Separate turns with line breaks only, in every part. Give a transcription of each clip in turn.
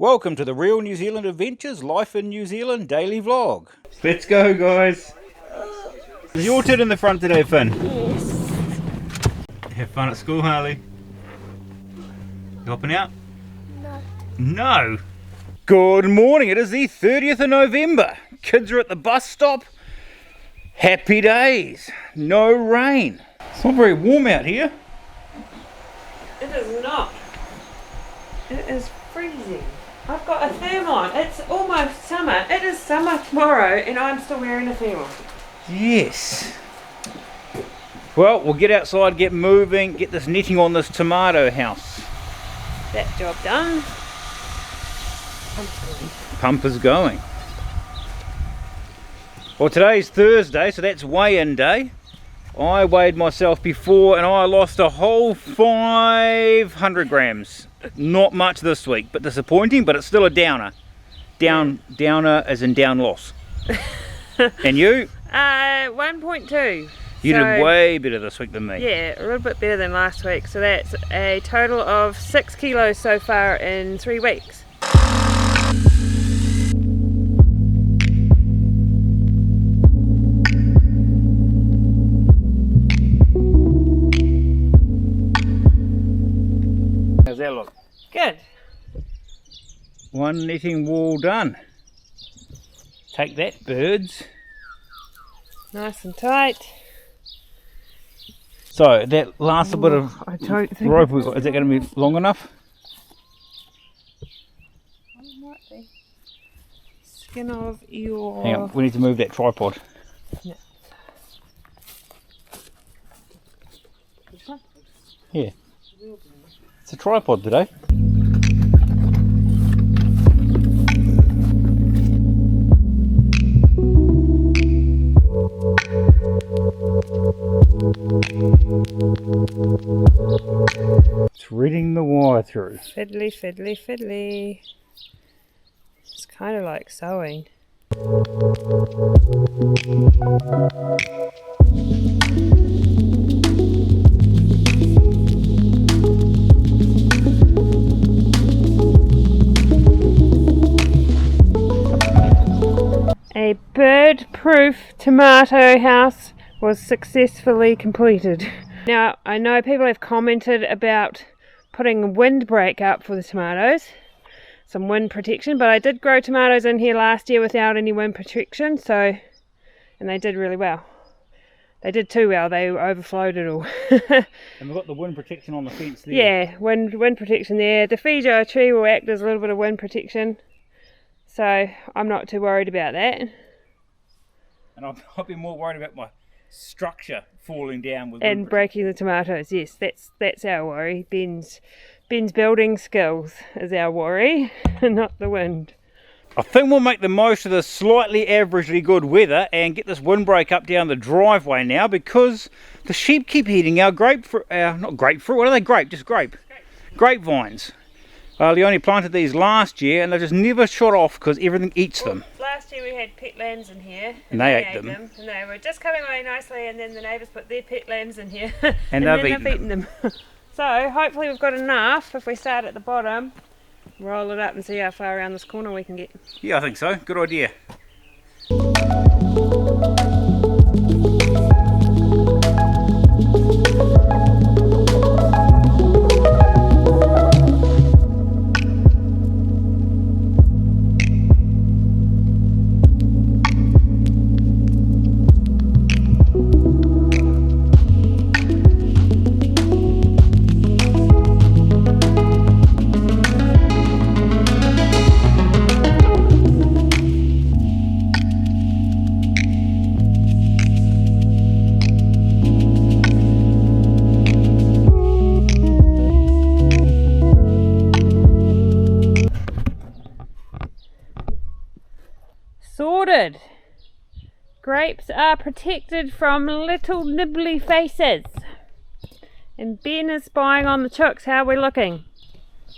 Welcome to the Real New Zealand Adventures Life in New Zealand daily vlog. Let's go, guys. Is your turn in the front today, Finn?
Yes.
Have fun at school, Harley. You hopping out?
No.
No. Good morning. It is the 30th of November. Kids are at the bus stop. Happy days. No rain. It's not very warm out here.
It is not. It is freezing. I've got a thermal on. It's almost summer. It is summer tomorrow and I'm still wearing a thermal.
Yes. Well, we'll get outside, get moving, get this netting on this tomato house.
That job done.
Pump is going. Well, today's Thursday, so that's weigh-in day. I weighed myself before and I lost a whole 500 grams. Not much this week, but disappointing, but it's still a downer. Downer as in down loss. And you?
1.2.
You did way better this week than me.
Yeah, a little bit better than last week. So that's a total of 6 kilos so far in 3 weeks.
How's that look?
Good.
One netting wall done. Take that, birds.
Nice and tight.
So that last bit of
I don't think
rope we got, is that going to be long enough?
it might be. Skin of your...
Hang on, we need to move that tripod.
Yeah. Which one?
Yeah. It's a tripod today. Threading the wire through.
Fiddly, fiddly, fiddly. It's kind of like sewing. A bird-proof tomato house was successfully completed. Now, I know people have commented about putting a windbreak up for the tomatoes, some wind protection, but I did grow tomatoes in here last year without any wind protection, and they did really well. They did too well, they overflowed it all.
And we've got the wind protection on the fence there.
Yeah, wind protection there. The Fijo tree will act as a little bit of wind protection, so I'm not too worried about that.
And I've been more worried about my structure falling down with
And breaking the tomatoes. Yes, that's our worry. Ben's building skills is our worry, not the wind.
I think we'll make the most of this slightly averagely good weather and get this windbreak up down the driveway now, because the sheep keep eating our grapefruit, not grapefruit, what are they? Grapevines. They only planted these last year and they just never shot off because everything eats them.
Last year we had pet lambs in here.
And they ate them.
And they were just coming away nicely, and then the neighbours put their pet lambs in here.
And they've eaten
them. So hopefully we've got enough if we start at the bottom, roll it up and see how far around this corner we can get.
Yeah, I think so. Good idea.
Sorted. Grapes are protected from little nibbly faces. And Ben is spying on the chooks. How are we looking?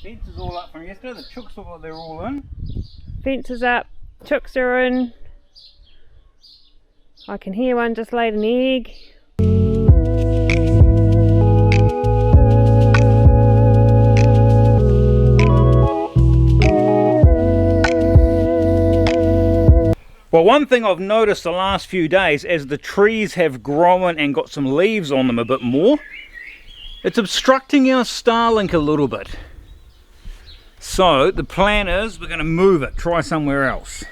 Fence is all up from yesterday. The chooks look like they're all in.
Fence is up. Chooks are in. I can hear one just laid an egg.
Well, one thing I've noticed the last few days, as the trees have grown and got some leaves on them a bit more, it's obstructing our Starlink a little bit. So the plan is we're going to move it, try somewhere else.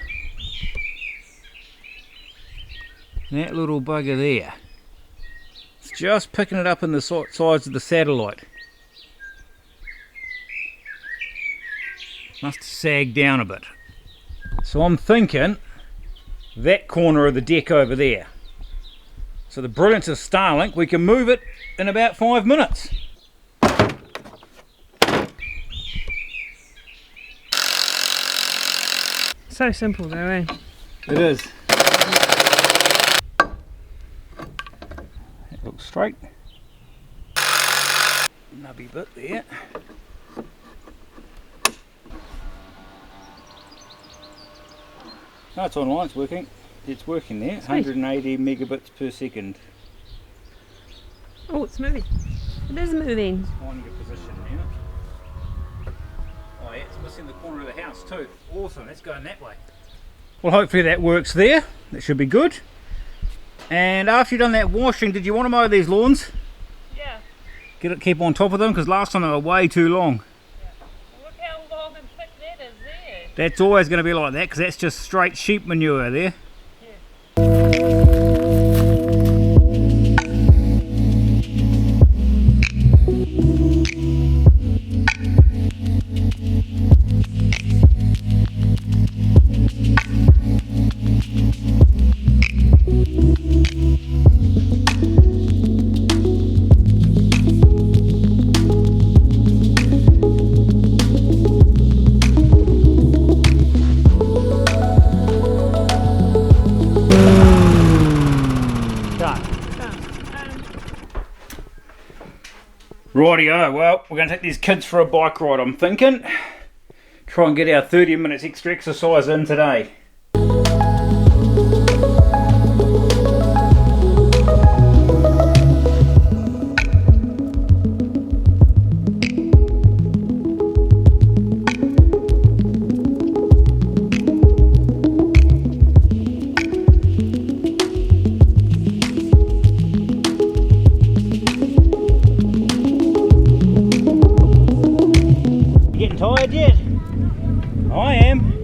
That little bugger there, it's just picking it up in the sides of the satellite. Must have sagged down a bit. So I'm thinking that corner of the deck over there. So the brilliance of Starlink, we can move it in about 5 minutes.
So simple though, eh?
It is. That looks straight. Nubby bit there. No, it's online, it's working. It's working there.
Sweet.
180 megabits per second.
Oh, it's moving. It is moving.
Finding a position now. Oh yeah, it's missing the corner of the house too. Awesome, let's go in that way. Well, hopefully that works there. That should be good. And after you've done that washing, did you want to mow these lawns?
Yeah.
Keep on top of them, because last time they were way too long.
Look how long and thick that is there.
That's always going to be like that, because that's just straight sheep manure there. Rightio, well, we're going to take these kids for a bike ride, I'm thinking. Try and get our 30 minutes extra exercise in today. Tired yet? I am.